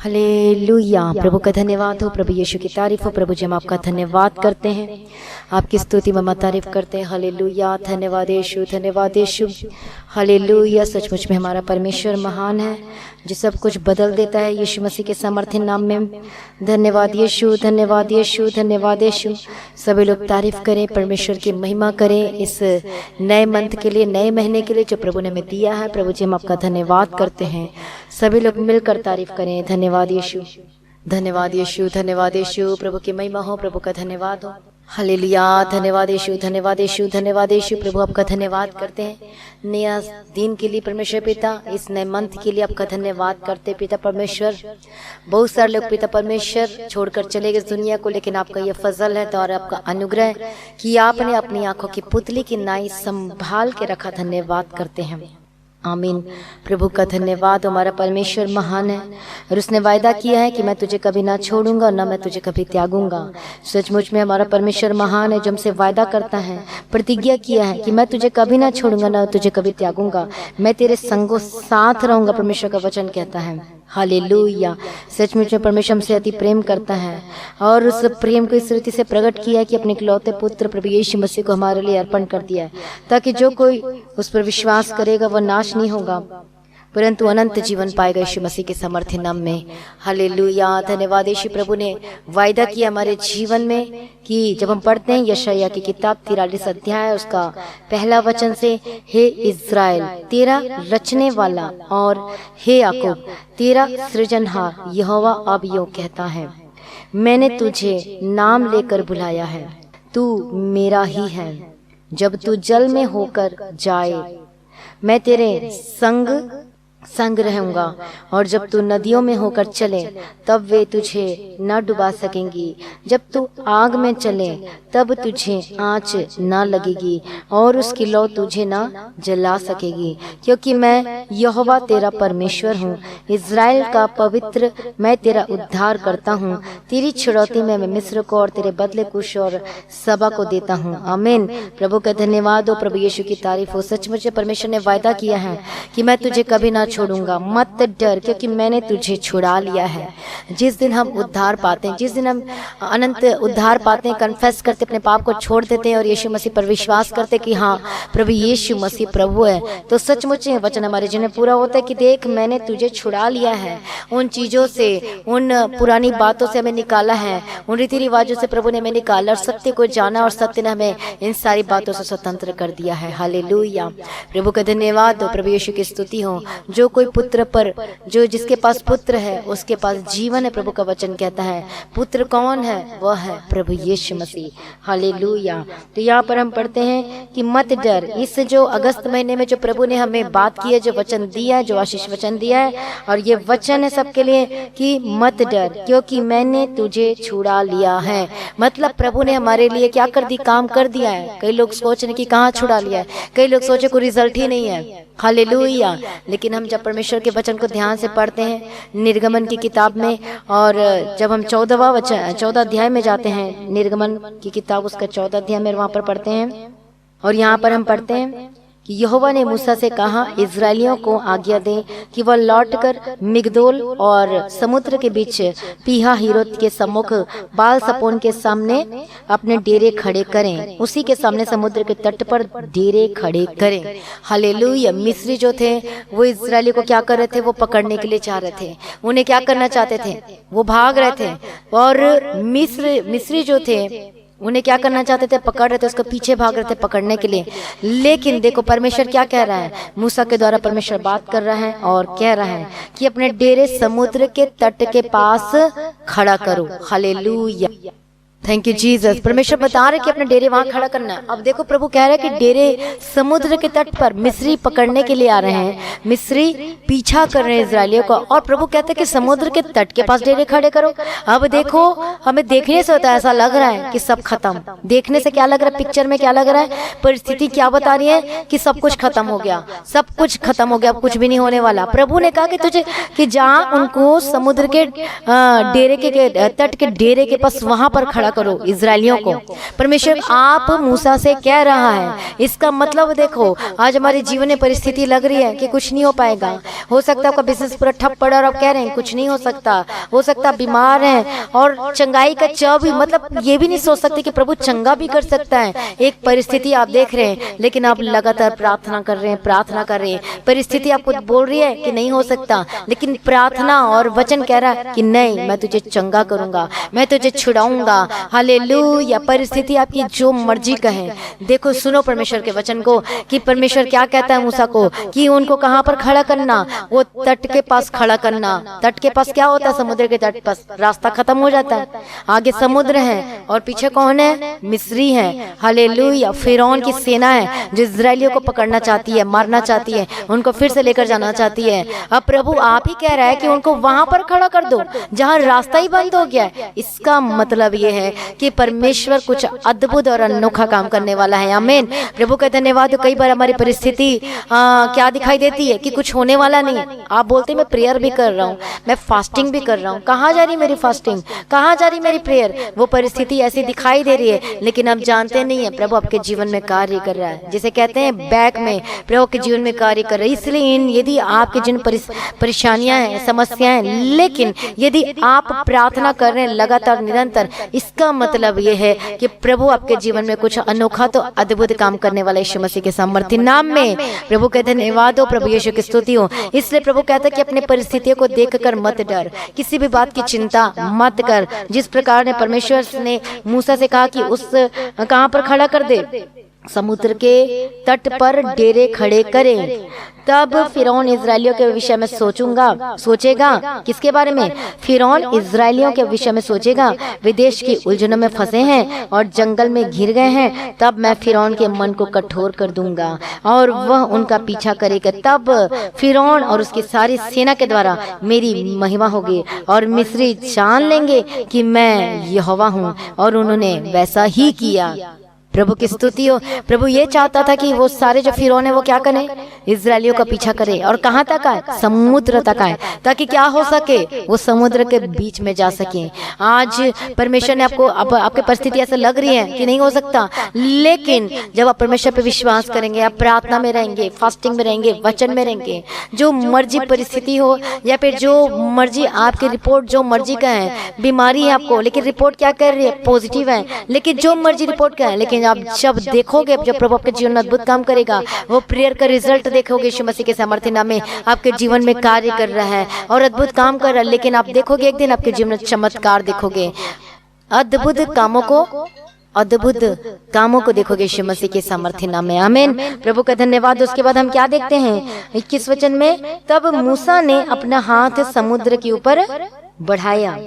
Hallelujah. प्रभु का धन्यवाद हो, प्रभु यीशु की तारीफ हो। प्रभु जी हम आपका धन्यवाद करते हैं, आपकी स्तुति में तारीफ करते हैं। हालेलुया, धन्यवाद यीशु, धन्यवाद यीशु। हालेलुया, सचमुच में हमारा परमेश्वर महान है जो सब कुछ बदल देता है यीशु मसीह के सामर्थ्य नाम में। धन्यवाद यीशु, धन्यवाद यीशु, धन्यवाद यीशु। सभी लोग तारीफ करें, परमेश्वर की महिमा करें इस नए मंथ के लिए, नए महीने के लिए जो प्रभु ने हमें दिया है। प्रभु जी हम आपका धन्यवाद करते हैं। सभी लोग मिलकर तारीफ करें। धन्यवाद यीशु, धन्यवाद यीशु, धन्यवाद यीशु। प्रभु की महिमा हो, प्रभु का धन्यवाद हो। हालेलुया, धन्यवाद यीशु, धन्यवाद यीशु, धन्यवाद यीशु। प्रभु आपका धन्यवाद करते हैं नया दिन के लिए परमेश्वर पिता, इस नए मंथ के लिए आपका धन्यवाद करते पिता परमेश्वर। बहुत सारे लोग पिता परमेश्वर छोड़कर चले गए इस दुनिया को, लेकिन आपका ये फजल है और आपका अनुग्रह कि आपने अपनी आंखों की पुतली की नाई संभाल के रखा। धन्यवाद करते हैं, आमीन। प्रभु का धन्यवाद। हमारा परमेश्वर महान है और उसने वायदा किया है कि मैं तुझे कभी ना छोड़ूंगा ना मैं तुझे कभी त्यागूंगा। सचमुच में हमारा परमेश्वर महान है जो हमसे वायदा करता है, प्रतिज्ञा किया है कि मैं तुझे कभी ना छोड़ूंगा ना तुझे कभी त्यागूंगा, मैं तेरे संगों साथ रहूंगा। परमेश्वर का वचन कहता है। हालेलुया, सचमुच में परमेश्वर हमसे अति प्रेम करता है और उस प्रेम को इस रीति से प्रकट किया है कि अपने इकलौते पुत्र प्रभु यीशु मसीह को हमारे लिए अर्पण कर दिया है, ताकि जो कोई उस पर विश्वास करेगा वह नाश नहीं होगा परंतु अनंत जीवन पाएगा यीशु मसीह के सामर्थ्य नाम में। हालेलुया, धन्यवाद यीशु। प्रभु ने वायदा किया हमारे जीवन में कि जब हम पढ़ते हैं यशायाह की किताब 43 अध्याय उसका पहला वचन से, हे इज़राइल तेरा रचने वाला और हे याकूब तेरा सृजनहार यहोवा अब यूं कहता है, मैंने तुझे नाम लेकर बुलाया है, तू मेरा ही है। जब तू जल में होकर जाए मैं तेरे संग रहूंगा और जब तू नदियों में होकर चले तब वे तुझे न डुबा सकेंगी। जब तू आग में चले तब तुझे आँच न लगेगी और उसकी लौ तुझे न जला सकेगी, क्योंकि मैं यहोवा तेरा परमेश्वर हूँ, इज़राइल का पवित्र मैं तेरा उद्धार करता हूँ। तेरी छुड़ौती में मैं मिस्र को और तेरे बदले कुश और सबा को देता हूँ। आमीन। प्रभु का धन्यवाद हो, प्रभु यीशु की तारीफ हो। सचमुच परमेश्वर ने वायदा किया है कि मैं तुझे कभी ना छोड़ूंगा, मत डर क्योंकि मैंने तुझे छुड़ा लिया है। जिस दिन हम उद्धार पाते हैं, जिस दिन हम अनंत उद्धार पाते हैं, कन्फेस करते अपने पाप को छोड़ देते हैं और यीशु मसीह पर विश्वास करते कि हाँ प्रभु यीशु मसीह प्रभु है, तो सचमुच वचन हमारे जीवन में पूरा होता है कि देख मैंने तुझे छुड़ा लिया है। उन चीज़ों से, उन पुरानी बातों से हमें निकाला है, उन रीति रिवाजों से प्रभु ने हमें निकाला और सत्य को जाना और सत्य ने हमें इन सारी बातों से स्वतंत्र कर दिया है। हालेलुया, प्रभु का धन्यवाद हो, प्रभु यीशु की स्तुति हो। जो कोई पुत्र पर, जो जिसके पास पुत्र है उसके पास जीवन है। प्रभु का वचन कहता है पुत्र कौन है, वह है प्रभु यीशु मसीह। हालेलुया। तो यहाँ पर हम पढ़ते हैं कि मत डर। इस जो अगस्त महीने में जो प्रभु ने हमें बात की है, जो वचन दिया है, जो आशीष वचन दिया है, और ये वचन है सबके लिए कि मत डर क्योंकि मैंने तुझे छुड़ा लिया है। मतलब प्रभु ने हमारे लिए क्या कर दी, काम कर दिया है। कई लोग सोच रहे कि कहाँ छुड़ा लिया है, कई लोग सोचे कोई रिजल्ट ही नहीं है। हालेलुया। लेकिन हम जब परमेश्वर के वचन को ध्यान से पढ़ते हैं निर्गमन की किताब में, और जब हम 14 अध्याय में जाते हैं, निर्गमन की किताब उसका 14 अध्याय में वहाँ पर पढ़ते हैं, और यहाँ पर हम पढ़ते हैं कि यहोवा ने मूसा से कहा इज़राइलियों को आज्ञा दें कि वह लौटकर मिगदोल और समुद्र के बीच पीहा हिरोत के सम्मुख बाल सपोन के सामने अपने डेरे खड़े करें। उसी के सामने समुद्र के तट पर डेरे खड़े करें। हालेलुया। मिस्री जो थे वो इज़राइली को क्या कर रहे थे, वो पकड़ने के लिए चाह रहे थे। उन्हें क्या करना चाहते थे, वो भाग रहे थे, और मिस्री जो थे उन्हें क्या करना चाहते थे, पकड़ रहे थे, उसको पीछे भाग रहे थे पकड़ने के लिए। लेकिन देखो परमेश्वर क्या कह रहा है, मूसा के द्वारा परमेश्वर बात कर रहा है और कह रहा है कि अपने डेरे समुद्र के तट के पास खड़ा करो। Hallelujah, thank you Jesus. परमेश्वर बता रहे कि अपने डेरे वहां खड़ा करना है। अब देखो प्रभु कह रहे हैं कि डेरे समुद्र के तट पर मिस्री पकड़ने के लिए आ रहे हैं, मिस्री पीछा कर रहे हैं इजरायलियों को, और प्रभु कहते हैं कि समुद्र के तट के पास डेरे खड़े करो। अब देखो हमें देखने से होता है ऐसा लग रहा है कि सब खत्म, देखने से क्या लग रहा है, पिक्चर में क्या लग रहा है, परिस्थिति क्या बता रही है कि सब कुछ खत्म हो गया, सब कुछ खत्म हो गया, अब कुछ भी नहीं होने वाला। प्रभु ने कहा कि तुझे कि जहाँ उनको समुद्र के डेरे के तट के डेरे के पास वहां पर खड़ा करो इजरायलियों को। परमेश्वर आप मूसा से कह रहा है। इसका मतलब देखो, आज हमारे जीवन में परिस्थिति लग रही है कि कुछ नहीं हो पाएगा। हो सकता है आपका बिजनेस पूरा ठप पड़ा और आप कह रहे हैं कुछ नहीं हो सकता। हो सकता है बीमार हैं और चंगाई का चाव भी, मतलब ये भी नहीं सोच सकते कि प्रभु चंगा भी कर सकता है। एक परिस्थिति आप देख रहे हैं लेकिन आप लगातार प्रार्थना कर रहे हैं, प्रार्थना कर रहे हैं। परिस्थिति आपको बोल रही है कि नहीं हो सकता, लेकिन प्रार्थना और वचन कह रहा है कि नहीं, मैं तुझे चंगा करूंगा, मैं तुझे छुड़ाऊंगा। हालेलुया। परिस्थिति आपकी जो मर्जी का है, देखो सुनो परमेश्वर के वचन को कि परमेश्वर क्या कहता है मूसा को कि उनको कहां पर खड़ा करना, वो तट के पास खड़ा करना। तट के पास क्या होता है? समुद्र के तट पास रास्ता खत्म हो जाता है, आगे समुद्र है और पीछे कौन है? मिस्री है। हालेलुया। फिरौन की सेना है जो इजरायलियों को पकड़ना चाहती है, मारना चाहती है, उनको फिर से लेकर जाना चाहती है। अब प्रभु आप ही कह रहा है कि उनको वहां पर खड़ा कर दो जहां रास्ता ही बंद हो गया है। इसका मतलब ये है कि परमेश्वर कुछ अद्भुत और अनोखा काम करने वाला है। आमीन। प्रभु का धन्यवाद। कई बार हमारी परिस्थिति क्या दिखाई देती है कि कुछ होने वाला नहीं है। आप बोलते मैं प्रेयर भी कर रहा हूँ, मैं फास्टिंग भी कर रहा हूँ, कहाँ जा रही मेरी फास्टिंग, कहाँ जा रही मेरी प्रेयर? वो परिस्थिति ऐसी दिखाई दे रही है लेकिन आप जानते नहीं है प्रभु आपके जीवन में कार्य कर रहा है। जिसे कहते हैं बैक में प्रभु के जीवन में कार्य कर रहा है। इसलिए यदि आपके जिन परेशानियां हैं, समस्याएं हैं, लेकिन यदि आप प्रार्थना कर रहे हैं लगातार निरंतर, इसका मतलब ये है कि प्रभु आपके जीवन में कुछ अनोखा तो अद्भुत काम करने वाला यीशु मसीह के सामर्थ्य नाम में प्रभु के धन्यवाद हो, प्रभु यीशु की स्तुति हो। इसलिए प्रभु कहता है कि अपने परिस्थितियों को देखकर मत डर, किसी भी बात की चिंता मत कर। जिस प्रकार ने परमेश्वर ने मूसा से कहा कि उस कहां पर खड़ा कर दे, समुद्र के तट पर डेरे खड़े करें, तब फिरौन इजरायलियों के विषय में सोचेगा। किसके बारे में? फिरौन इजरायलियों के विषय में सोचेगा। विदेश की उलझनों में फंसे हैं और जंगल में घिर गए हैं, तब मैं फिरौन के मन को कठोर कर दूंगा और वह उनका पीछा करेगा। तब फिरौन और उसकी सारी सेना के द्वारा मेरी महिमा होगी और मिस्री जान लेंगे कि मैं यहोवा हूँ। और उन्होंने वैसा ही किया। प्रभु की स्तुति हो। प्रभु ये चाहता था कि वो सारे जो फिरौन है वो क्या करें? इजरायलियों का पीछा करे। और कहाँ तक आए? समुद्र तक आए, ताकि क्या हो सके? वो समुद्र के बीच में जा सके। आज परमेश्वर ने आपको, आपकी परिस्थिति ऐसा लग रही है कि नहीं हो सकता, लेकिन जब आप परमेश्वर पे विश्वास करेंगे, आप प्रार्थना में रहेंगे, फास्टिंग में रहेंगे, वचन में रहेंगे, जो मर्जी परिस्थिति हो या फिर जो मर्जी आपकी रिपोर्ट जो मर्जी का है, बीमारी है आपको लेकिन रिपोर्ट क्या कर रही है? पॉजिटिव है। लेकिन जो मर्जी रिपोर्ट का है, लेकिन आप जब देखोगे, जब प्रभु आपके जीवन में अद्भुत काम करेगा, वो प्रेयर का रिजल्ट देखोगे। यीशु मसीह के सामर्थ्य नाम में आपके जीवन में कार्य कर रहा है और अद्भुत काम कर रहा है। लेकिन आप देखोगे एक दिन आपके जीवन में चमत्कार देखोगे, अद्भुत कामों को देखोगे यीशु मसीह के सामर्थ्य नाम में। आमीन। प्रभु का धन्यवाद। उसके बाद हम क्या देखते हैं 21 वचन में? तब मूसा ने अपना हाथ समुद्र के ऊपर बढ़ाया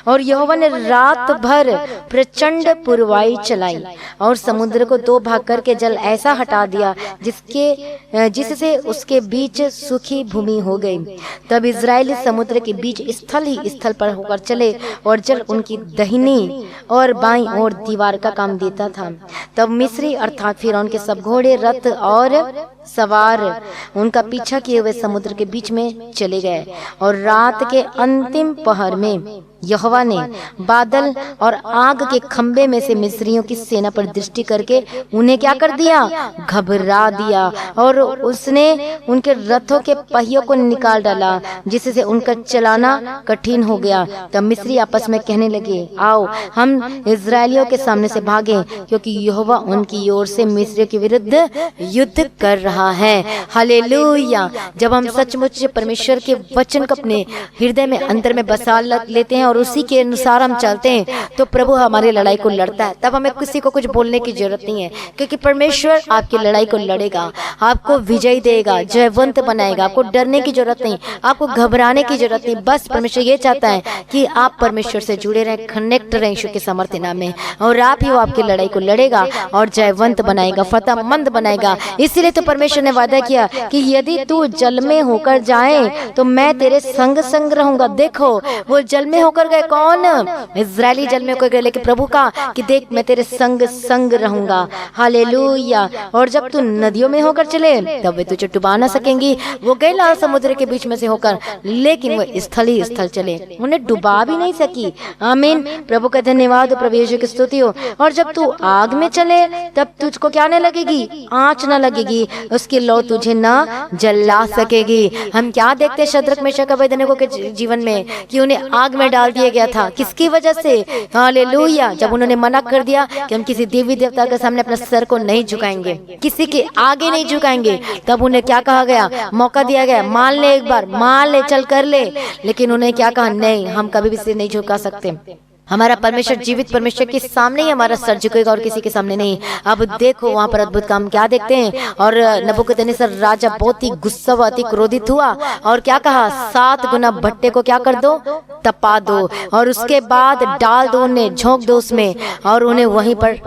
और यहोवा ने रात भर प्रचंड पुरवाई चलाई और समुद्र को दो भाग करके जल ऐसा हटा दिया जिससे उसके बीच सूखी भूमि हो गई। तब इजराइली समुद्र के बीच स्थल ही स्थल पर होकर चले और जल उनकी दाहिनी और बाईं ओर दीवार का काम देता था। तब मिस्री अर्थात फिरौन के सब घोड़े, रथ और सवार उनका पीछा किए हुए समुद्र के बीच में चले गए। और रात के अंतिम पहर में यहोवा ने बादल और आग के खंबे में से मिस्रियों की सेना पर दृष्टि करके उन्हें क्या कर दिया? घबरा दिया और उसने उनके रथों के पहियों को निकाल डाला, जिससे उनका चलाना कठिन हो गया। तब मिस्री आपस में कहने लगे, आओ हम इजरायलियों के सामने से भागें, क्योंकि यहोवा उनकी ओर से मिस्रियों के विरुद्ध युद्ध कर रहा है। हालेलुया। जब हम सचमुच परमेश्वर के वचन को अपने हृदय में अंदर में बसा लेते हैं और उसी के अनुसार हम चलते हैं, तो प्रभु हमारी लड़ाई को लड़ता है। तब हमें किसी को कुछ बोलने की जरूरत नहीं है, क्योंकि परमेश्वर आपकी लड़ाई को लड़ेगा, आपको विजय देगा, जयवंत बनाएगा। आपको डरने की जरूरत नहीं, आपको घबराने की जरूरत नहीं। बस परमेश्वर ये चाहता है कि आप परमेश्वर से जुड़े रहें, कनेक्ट रहें यीशु के सामर्थ्य नाम में, और आप ही वो आपकी लड़ाई को लड़ेगा और जयवंत बनाएगा, फतेहमंद बनाएगा। इसीलिए तो परमेश्वर ने वादा किया कि यदि तू जल में होकर जाए तो मैं तेरे संग संग रहूंगा। देखो वो जल में होकर गए, कौन? इजरायली जल में होकर गए, लेकिन प्रभु का कि देख मैं तेरे संग संग रहूंगा। हालेलुया। और जब तू नदियों में होकर चले तब वे तुझे डुबा ना सकेंगी। वो गए लाल समुद्र के बीच में से होकर, लेकिन वो स्थल ही स्थल चले, उन्हें डुबा भी नहीं सकी। आमीन। प्रभु का धन्यवाद, प्रभु यीशु की स्तुति हो। और जब तू आग में चले तब तुझको क्या न लगेगी? आंच न लगेगी, उसकी लौ तुझे न जला सकेगी। हम क्या देखते शद्रक मेशक अबेदनगो के जीवन में कि उन्हें आग में डाल दिया गया था। किसकी वजह से? हालेलुया। जब उन्होंने मना कर दिया कि हम किसी देवी देवता के सामने अपना सर को नहीं झुकाएंगे, किसी के आगे नहीं झुकाएंगे, तब उन्हें क्या कहा गया? मौका दिया गया, मान ले, एक बार मान ले, चल कर ले। लेकिन उन्हें क्या कहा? नहीं, हम कभी भी सिर नहीं झुका सकते। हमारा परमेश्वर जीवित परमेश्वर के सामने ही हमारा सर झुकेगा और किसी के सामने नहीं। अब देखो वहां पर अद्भुत काम क्या देखते हैं। और नबूकदनेस्सर राजा बहुत ही गुस्सा हुआ, अति क्रोधित हुआ और क्या कहा? 7 गुना भट्टे को क्या कर दो? तपा दो, और उसके बाद डाल दो, उन्हें झोंक दो उसमें, और उन्हें वहीं पर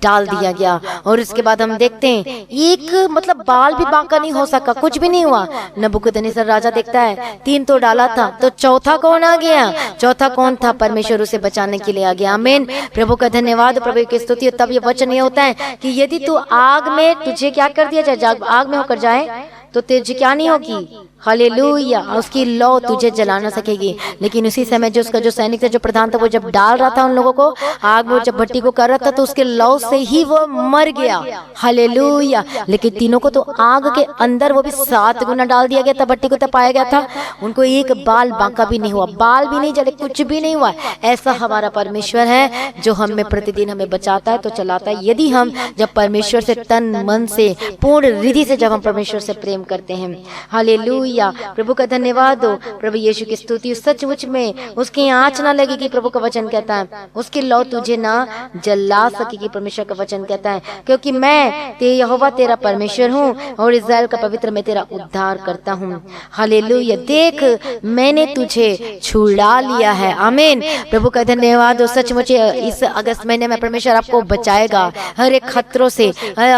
डाल दिया गया। और उसके बाद हम देखते हैं एक मतलब बाल भी बांका नहीं हो सका, कुछ भी नहीं हुआ। नबूकदनेस्सर राजा देखता है 3 तो डाला था, तो चौथा कौन आ गया? चौथा कौन था? परमेश्वर उसे बचाने के लिए आ गया। आमीन। प्रभु का धन्यवाद, प्रभु की स्तुति। तब ये वचन ये होता है कि यदि तू आग में तुझे क्या कर दिया जाए, आग में होकर जाए तो तुझे क्या नहीं होगी? हालेलुया। उसकी लौ तुझे जला ना सकेगी। लेकिन उसी समय जो उसका जो सैनिक था, जो प्रधान था, वो जब डाल रहा था उन लोगों को आग में, जब भट्टी को कर रहा था, तो उसके लौ से ही वो मर गया। हालेलुया। लेकिन तीनों को तो आग के अंदर वो भी 7 गुना डाल दिया गया था, भट्टी को तपाया गया था। उनको एक बाल बांका भी नहीं हुआ, बाल भी नहीं जले, कुछ भी नहीं हुआ। ऐसा हमारा परमेश्वर है जो हमें प्रतिदिन हमें बचाता है तो चलाता है। यदि हम जब परमेश्वर से तन मन से पूर्ण रिधि से जब हम परमेश्वर से प्रेम करते हैं। हालेलुया। प्रभु का धन्यवाद हो, प्रभु यीशु की स्तुति। सचमुच में उसकी आंच ना लगेगी, प्रभु का वचन कहता है, उसकी लौ तुझे ना जला सकेगी, परमेश्वर का वचन कहता है। क्योंकि मैं यहोवा तेरा परमेश्वर हूँ और इस्राएल का पवित्र मैं तेरा उद्धार करता हूँ। हालेलुया। देख मैंने तुझे छुड़ा लिया है। आमीन। प्रभु का धन्यवाद हो। सचमुच इस अगस्त महीने में परमेश्वर आपको बचाएगा, हर एक खतरों से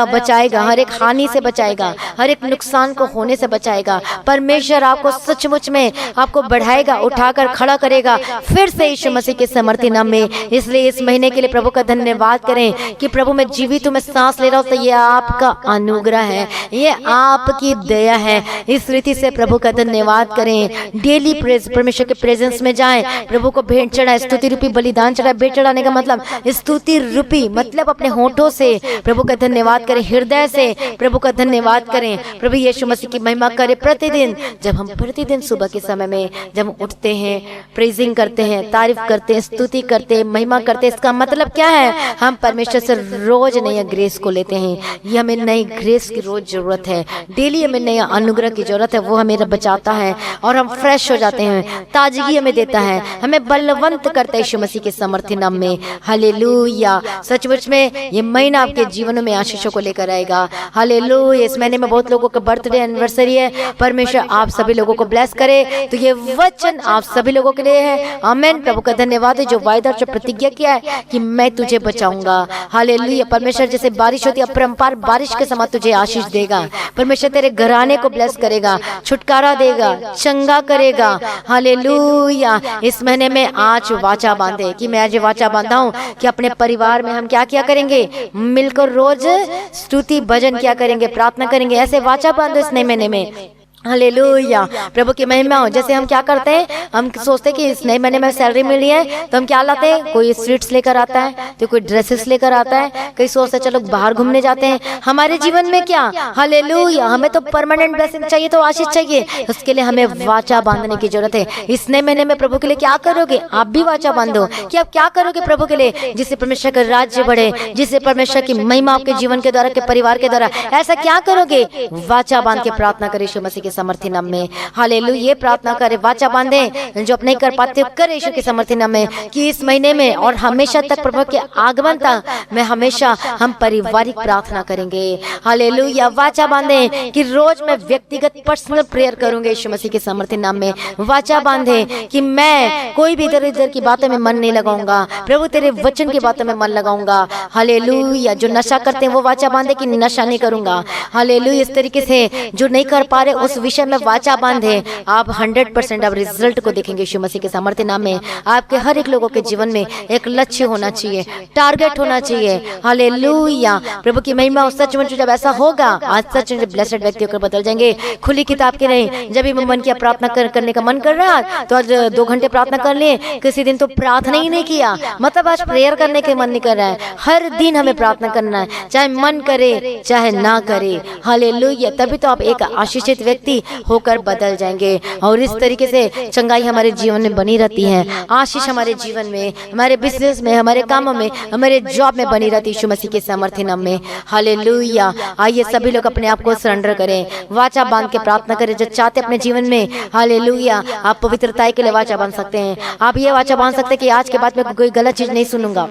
बचाएगा, हर एक हानि से बचाएगा, हर एक नुकसान को होने से बचाएगा। परमेश्वर आपको सचमुच में आपको बढ़ाएगा, उठाकर खड़ा करेगा फिर से यीशु मसीह के समर्थी नाम में। इसलिए इस महीने के लिए प्रभु का धन्यवाद करें कि प्रभु मैं जीवित हूँ, मैं सांस ले रहा हूँ, तो ये आपका अनुग्रह है, ये आपकी दया है। इस रीति से प्रभु का धन्यवाद करें। डेली प्रेज परमेश्वर के प्रेजेंस में जाएं, प्रभु को भेंट चढ़ाएं, स्तुति रूपी बलिदान चढ़ाएं। भेंट चढ़ाने का मतलब स्तुति रूपी मतलब अपने होठों से प्रभु का धन्यवाद करें, हृदय से प्रभु का धन्यवाद करें, प्रभु यीशु मसीह की महिमा करें। प्रतिदिन जब हम प्रतिदिन सुबह के समय में जब हम उठते हैं, प्रेजिंग करते हैं, तारीफ करते हैं, स्तुति करते हैं, महिमा करते हैं, इसका मतलब क्या है? हम परमेश्वर से रोज नया ग्रेस को लेते हैं। ये हमें नई ग्रेस की रोज जरूरत है, डेली हमें नया अनुग्रह की जरूरत है। वो हमें बचाता है और हम फ्रेश हो जाते हैं, ताजगी हमें देता है, हमें बलवंत करता है यीशु मसीह के समर्थी नाम में। हालेलुया। सचमुच में ये महीना आपके जीवन में आशीषों को लेकर आएगा। हालेलुया। इस महीने में बहुत लोगों का बर्थडे एनिवर्सरी है। परमेश्वर आप सभी लोगों को ब्लेस करे। तो ये वचन आप सभी लोगों के लिए है। आमीन। प्रभु का धन्यवाद है जो वायदा जो प्रतिज्ञा किया है कि मैं तुझे बचाऊंगा। हालेलुया। परमेश्वर जैसे बारिश होती है अपरंपार बारिश के समान तुझे आशीष देगा। परमेश्वर तेरे घराने को ब्लेस करेगा, छुटकारा देगा, चंगा करेगा। हालेलुया। इस महीने में आज वाचा बांधे कि मैं आज वाचा बांधा हूँ कि अपने परिवार में हम क्या क्या करेंगे? मिलकर रोज स्तुति भजन क्या करेंगे? प्रार्थना करेंगे। ऐसे वाचा बांधो इस नए महीने में। हालेलुया। प्रभु की महिमा हो। जैसे हम क्या करते हैं, हम सोचते हैं कि इस नए महीने में सैलरी मिली है तो हम क्या लाते हैं? कोई स्वीट्स लेकर आता है, तो कोई ड्रेसेस लेकर आता है, कई सोचते चलो बाहर घूमने जाते हैं। हमारे जीवन में क्या? हालेलुया। हमें तो परमानेंट ब्लेसिंग चाहिए, तो आशीष चाहिए। उसके लिए हमें वाचा बांधने की जरूरत है। इस नए महीने में प्रभु के लिए क्या करोगे? आप भी वाचा बांधो कि आप क्या करोगे प्रभु के लिए, जिससे परमेश्वर का राज्य बढ़े, जिससे परमेश्वर की महिमा आपके जीवन के द्वारा, के परिवार के द्वारा। ऐसा क्या करोगे? वाचा बांध के प्रार्थना करें यीशु मसीह के सामर्थ्य नाम में। हालेलुया। ये प्रार्थना करें, वाचा बांधे, जो आप नहीं कर पाते करे यीशु के सामर्थ्य नाम में, कि इस महीने में और हमेशा तक प्रभु के आगमन तक मैं हमेशा हम पारिवारिक प्रार्थना करेंगे। हालेलुया। वाचा बांधे कि रोज मैं व्यक्तिगत पर्सनल प्रेयर करूंगे यीशु मसीह के सामर्थ्य नाम में। वाचा बांधे कि मैं कोई भी इधर उधर की बातों में मन नहीं लगाऊंगा, प्रभु तेरे वचन की बातों में मन लगाऊंगा। हालेलुया। जो नशा करते हैं वो वाचा बांधे कि नशा नहीं करूंगा। हालेलुया। इस तरीके से जो नहीं कर पा रहे उस विषय में वाचा बांधे, आप 100% आप रिजल्ट को देखेंगे यीशु मसीह के सामर्थ्य नाम में। आपके हर एक लोगों के जीवन में एक लक्ष्य होना चाहिए, टारगेट होना चाहिए। हालेलुया। प्रभु की महिमा। और सचमुच जब ऐसा होगा, आज सच में ब्लेसेड व्यक्ति होकर बदल जाएंगे। खुली किताब के नहीं, जब भी मन की प्रार्थना करने का मन कर रहा है तो आज 2 घंटे प्रार्थना कर लिए, किसी दिन तो प्रार्थना ही नहीं किया, मतलब आज प्रेयर करने के मन नहीं कर रहा है। हर दिन हमें प्रार्थना करना है, चाहे मन करे चाहे ना करे। हालेलुया। तभी तो आप एक आशीषित व्यक्ति होकर बदल जाएंगे। और इस तरीके से चंगाई हमारे जीवन में बनी रहती है, आशीष हमारे जीवन में, हमारे बिजनेस में, हमारे कामों में, हमारे जॉब में बनी रहती है यीशु मसीह के सामर्थ्य नाम में। हालेलुया। आइए सभी लोग अपने आप को सरेंडर करें, वाचा बांध के प्रार्थना करें जो चाहते अपने जीवन में। हालेलुया। आप पवित्रता के लिए वाचा बांध सकते हैं। आप ये वाचा बांध सकते हैं कि आज के बाद मैं कोई गलत चीज नहीं सुनूंगा।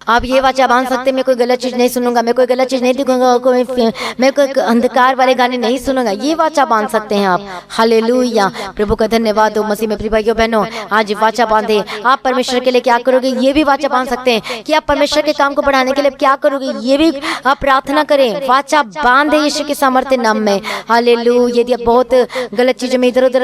आप ये वाचा बांध सकते, मैं कोई गलत चीज नहीं सुनूंगा, मैं कोई गलत चीज नहीं दिखूंगा, मैं कोई अंधकार वाले गाने नहीं सुनूंगा। ये वाचा बांध सकते हैं आप। हालेलुया। प्रभु का धन्यवाद हो। मसीह में प्रिय भाइयों बहनों, आज वाचा बांधे, आप परमेश्वर के लिए क्या करोगे ये भी वाचा बांध सकते हैं। कि आप परमेश्वर के काम को बढ़ाने के लिए क्या करोगे ये भी आप प्रार्थना करें, वाचा बांधे यीशु के सामर्थ्य नाम में। हालेलुया। यदि आप बहुत गलत चीजों में इधर उधर,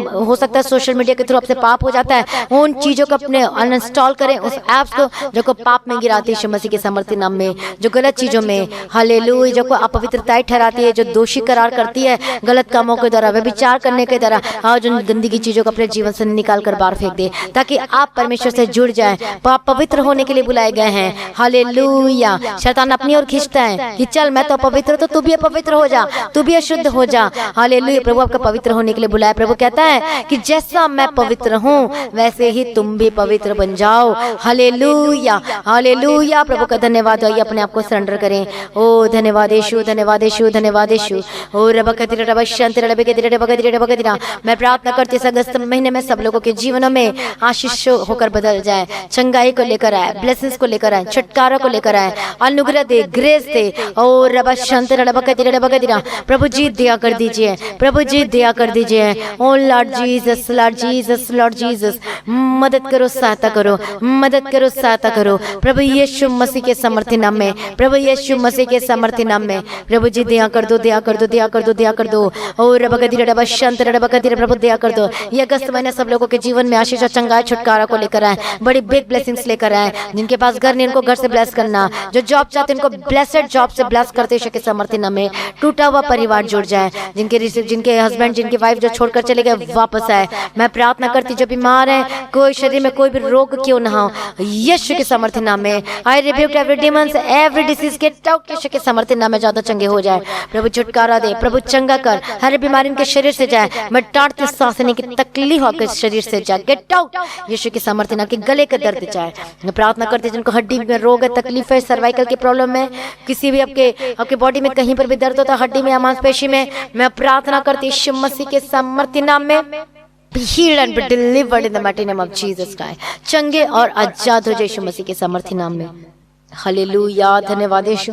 हो सकता है सोशल मीडिया के थ्रू आपसे पाप हो जाता है, उन चीजों को अपने अनइंस्टॉल करें, उस ऐप्स को जो को पाप में गिराती है यीशु मसीह के सामर्थ्य नाम में। जो गलत चीजों में, हालेलुया, जो को अपवित्रताएं ठहराती है, जो दोषी करार करती है गलत कामों के द्वारा, व्यभिचार करने के द्वारा, और जो गंदगी चीजों को अपने जीवन से निकाल कर बाहर फेंक दे, ताकि आप परमेश्वर से जुड़ जाएं। आप पवित्र होने के लिए बुलाए गए हैं। हालेलुया। शैतान अपनी ओर खींचता है कि चल मैं तो पवित्र, तो तू भी पवित्र हो जा, तू भी अशुद्ध हो जा। हालेलुया। प्रभु आपका पवित्र होने के लिए बुलाया। प्रभु कहता है कि जैसा मैं पवित्र हूँ वैसे ही तुम भी पवित्र बन जाओ। हालेलुया। हालेलुया। प्रभु का धन्यवाद। आइए अपने आप को सरेंडर करें। ओ धन्यवाद यीशु, धन्यवाद यीशु, धन्यवाद यीशु। ओ रबकतिरा रबशंतिरा रबकतिरा रबकतिरा रबकतिरा। मैं प्रार्थना करती हूं अगस्त महीने में सब लोगों के जीवनों में आशीष होकर बदल जाए, चंगाई को लेकर आए, ब्लेसिंग्स को लेकर आए, छुटकारा को लेकर आए, अनुग्रह दे, ग्रेस दे। ओ रबशंतिरा रबकतिरा रबकतिरा। प्रभु जी दया कर दीजिए, प्रभु जी दया कर दीजिए। O Lord Jesus, Lord Jesus, Lord Jesus, मदद करो, सहायता करो, मदद करो, सहायता करो। प्रभु यीशु मसीह के सामर्थ्य नाम में, प्रभु यीशु मसीह के सामर्थ्य नाम में। प्रभु जी दया कर दो, दया कर दो, दया कर दो, दया कर दो। और रबकतिरा रबशंतिरा रबकतिरा। प्रभु दया कर दो। ये अगस्त महीने सब लोगों के जीवन में आशीष, चंगाई, छुटकारा को लेकर आए, बड़ी बिग ब्लेसिंग्स लेकर आए। जिनके पास घर नहीं उनको घर से ब्लेस करना, जो जॉब चाहते हैं उनको ब्लेसेड जॉब से ब्लेस करते यीशु के सामर्थ्य नाम में। टूटा हुआ परिवार जुड़ जाए, जिनके हस्बैंड, जिनकी वाइफ जो छोड़कर चले गए वापस आए। मैं प्रार्थना करती जो बीमार है, कोई शरीर में कोई भी रोग क्यों ना हो, यीशु के सामर्थ्य नाम में I rebuke every demons, every disease get out यीशु के सामर्थ्य नाम में। ज्यादा चंगे हो जाए। प्रभु छुटकारा दे, प्रभु चंगा कर, हर बीमारी इनके शरीर से जाए। मैं टाटती सांस लेने की तकलीफ होकर शरीर से जाए, गेट आउट यीशु के सामर्थ्य नाम। के गले का दर्द जाए। मैं प्रार्थना करती जिनको हड्डी में रोग है, तकलीफ है, सर्वाइकल की प्रॉब्लम है, किसी भी आपके बॉडी में कहीं पर भी दर्द होता है, हड्डी में या मांसपेशी में, मैं प्रार्थना करती यीशु मसीह के सामर्थ्य नाम में। Be healed and be delivered in the mighty name of Jesus Christ. चंगे और आजाद हो जाए यीशु मसीह के सामर्थ्य नाम में। हालेलुया। धन्यवाद यीशु।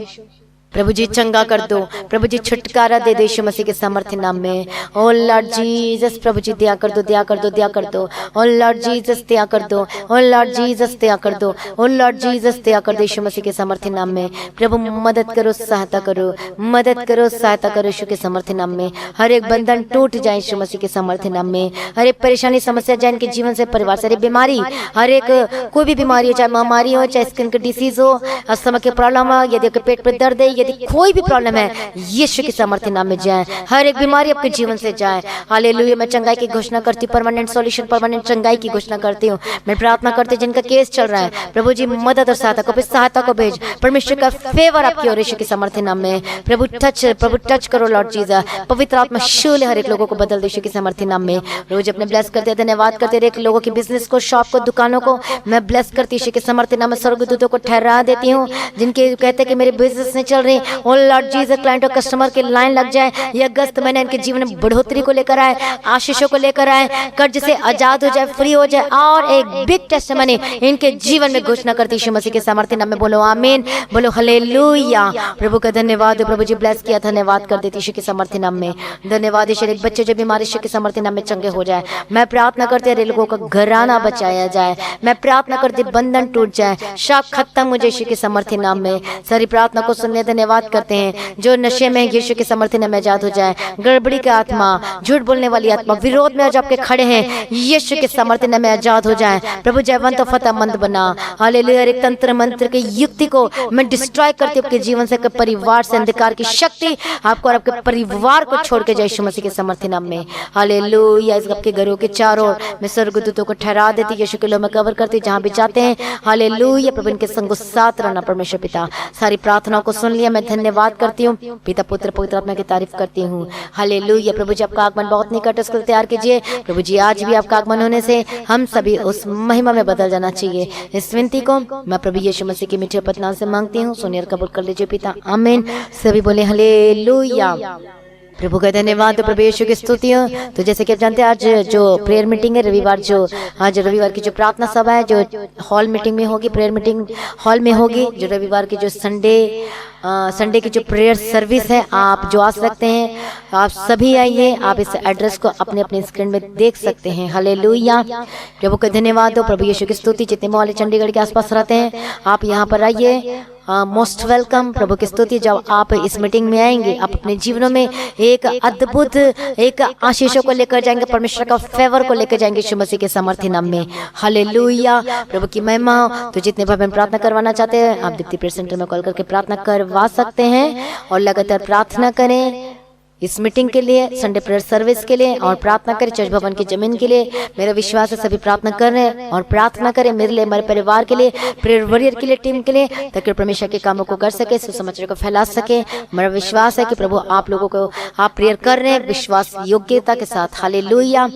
प्रभु जी चंगा कर दो, प्रभु जी छुटकारा दे दे यीशु मसीह के सामर्थ्य नाम में। ओ लॉर्ड जीसस, प्रभु जी दया कर दो, दया कर दो, दया कर दो। ओ लॉर्ड जीसस दया कर दो, ओ लॉर्ड जीसस दया कर दो, ओ लॉर्ड जीसस दया कर दो यीशु मसीह के सामर्थ्य नाम में। प्रभु मदद करो, सहायता करो, मदद करो, सहायता करो यीशु के सामर्थ्य नाम में। हर एक बंधन टूट जाए यीशु मसीह के सामर्थ्य नाम में। हर एक परेशानी, समस्या जाए इनके जीवन से, परिवार से, बीमारी, हर एक कोई भी बीमारी हो, चाहे महामारी हो, चाहे स्किन की डिसीज हो, अस्थमा की प्रॉब्लम हो, यदि पेट पे दर्द है, यदि कोई भी प्रॉब्लम है, यीशु के सामर्थ्य नाम में जाए। हर एक बीमारी आपके जीवन से जाए। हालेलुया। मैं चंगाई की घोषणा करती हूँ, परमानेंट सॉल्यूशन, परमानेंट चंगाई की घोषणा करती हूँ। मैं प्रार्थना करती हूँ जिनका केस चल रहा है, प्रभु जी मदद और सहायता को भेज। परमेश्वर का फेवर आपकी और यीशु के सामर्थ्य नाम में। प्रभु टच करो लॉर्ड जीसस। पवित्र आत्मा शूल हर एक लोगों को बदल दे यीशु के सामर्थ्य नाम में। रोज अपने ब्लेस करते, धन्यवाद करते हर एक लोगों के बिजनेस को, शॉप को, दुकानों को मैं ब्लेस करती यीशु के सामर्थ्य नाम में। स्वर्गदूतों को ठहरा देती हूँ जिनके कहते कि मेरे बिजनेस नहीं चल रही, में ओ लॉर्ड जीसस क्लाइंट और कस्टमर के लाइन लग जाए। ये अगस्त महीने इनके जीवन में बढ़ोतरी को लेकर आए, आशीषों को लेकर आए, कर्ज से आजाद हो जाए, फ्री हो जाए और एक बिग टेस्टिमनी इनके जीवन में घोषणा करती यीशु मसीह के सामर्थ्य नाम में। बोलो आमीन, बोलो हालेलुया। प्रभु का धन्यवाद, प्रभु जी ब्लेस किया, धन्यवाद कर देती यीशु के सामर्थ्य नाम में। धन्यवाद ईश्वर, एक बच्चे जो बीमार यीशु के सामर्थ्य नाम में चंगे हो जाए। मैं प्रार्थना करती हूँ लोगों का घराना बचाया जाए। मैं प्रार्थना करती बंधन टूट जाए, शाप खत्म हो जाए यीशु के सामर्थ्य नाम में। सारी प्रार्थना को सुनने धन्यवाद करते हैं। जो नशे में यीशु के सामर्थ्य नाम में आजाद हो जाए। गड़बड़ी का आत्मा, झूठ बोलने वाली आत्मा, विरोध में जो आपके खड़े हैं यीशु के सामर्थ्य नाम में आजाद हो जाए। प्रभु जयवंत और फतेहमंद बना। हालेलुया। एक तंत्र मंत्र की युक्ति को मैं डिस्ट्रॉय करती हूँ आपके जीवन से, परिवार से अंधकार की शक्ति आपको और आपके परिवार को छोड़ के जाए यीशु मसीह के सामर्थ्य नाम में। हालेलुया। इस आपके घरों के चारों ओर मैं स्वर्गदूतों को ठहरा देती, यीशु के लोग में कवर करती जहां भी जाते हैं। हालेलुया। प्रभु इनके संग साथ रहना परमेश्वर पिता। सारी प्रार्थनाओं को सुन लिया, मैं धन्यवाद करती हूँ पिता पुत्र पवित्र आत्मा की तारीफ करती हूँ। हालेलुया। प्रभु जी आपका आगमन बहुत निकट है, उसको तैयार कीजिए प्रभु जी। आज भी आपका आगमन होने से हम सभी उस महिमा में बदल जाना चाहिए। इस विनती को मैं प्रभु यीशु मसीह की मीठे पतनाम से मांगती हूँ, सुनिए और कबूल कर लीजिए पिता, आमीन। सभी बोले हालेलुया। प्रभु का धन्यवाद, प्रभु यीशु की स्तुति हो। तो जैसे कि आप जानते हैं आज जो प्रेयर मीटिंग है रविवार, आज रविवार की जो प्रार्थना सभा है जो हॉल मीटिंग में होगी, प्रेयर मीटिंग हॉल में होगी। जो रविवार की जो संडे की जो प्रेयर सर्विस है, आप जो आ सकते हैं आप सभी आइए। आप इस एड्रेस को अपने अपने स्क्रीन में देख सकते हैं। हालेलुया। प्रभु का धन्यवाद हो, प्रभु यीशु की स्तुति। जितने मोहल्ले चंडीगढ़ के आसपास रहते हैं आप यहाँ पर आइए, मोस्ट वेलकम। प्रभु की स्तुति। जब आप इस मीटिंग में आएंगे आप अपने जीवनों में एक अद्भुत एक आशीषों को लेकर जाएंगे, परमेश्वर का फेवर को लेकर जाएंगे यीशु मसीह के सामर्थ्य नाम में। हालेलुया। प्रभु की महिमा हो। तो जितने भाई बहन प्रार्थना करवाना चाहते हैं आप दीप्ति प्रेयर सेंटर में कॉल करके प्रार्थना करवा सकते हैं और लगातार प्रार्थना करें इस मीटिंग के लिए, संडे प्रेयर सर्विस के लिए, और प्रार्थना करें चर्च भवन की जमीन के लिए। मेरा विश्वास है सभी प्रार्थना कर रहे हैं और प्रार्थना करें मेरे लिए, मेरे परिवार के लिए, प्रेयर वॉरियर के लिए, टीम के लिए, ताकि परमेश्वर के कामों को कर सके, सुसमाचार को फैला सके। मेरा विश्वास है कि प्रभु आप लोगों को आप प्रेयर कर रहे हैं विश्वास योग्यता के साथ। हालेलुया।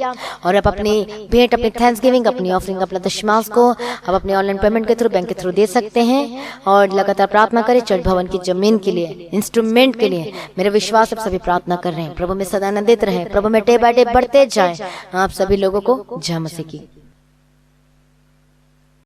और आप अपनी भेंट, अपनी थैंक्सगिविंग, अपनी ऑफरिंग, अपना दशमांश को आप अपने ऑनलाइन पेमेंट के थ्रू, बैंक के थ्रू दे सकते हैं। और लगातार प्रार्थना करें चर्च भवन की जमीन के लिए, इंस्ट्रूमेंट के लिए। मेरा विश्वास है सभी प्रार्थना कर रहे हैं। प्रभु में सदा आनंदित रहे, प्रभु में डे बाय डे बढ़ते जाए। आप सभी लोगों को जय मसीह की।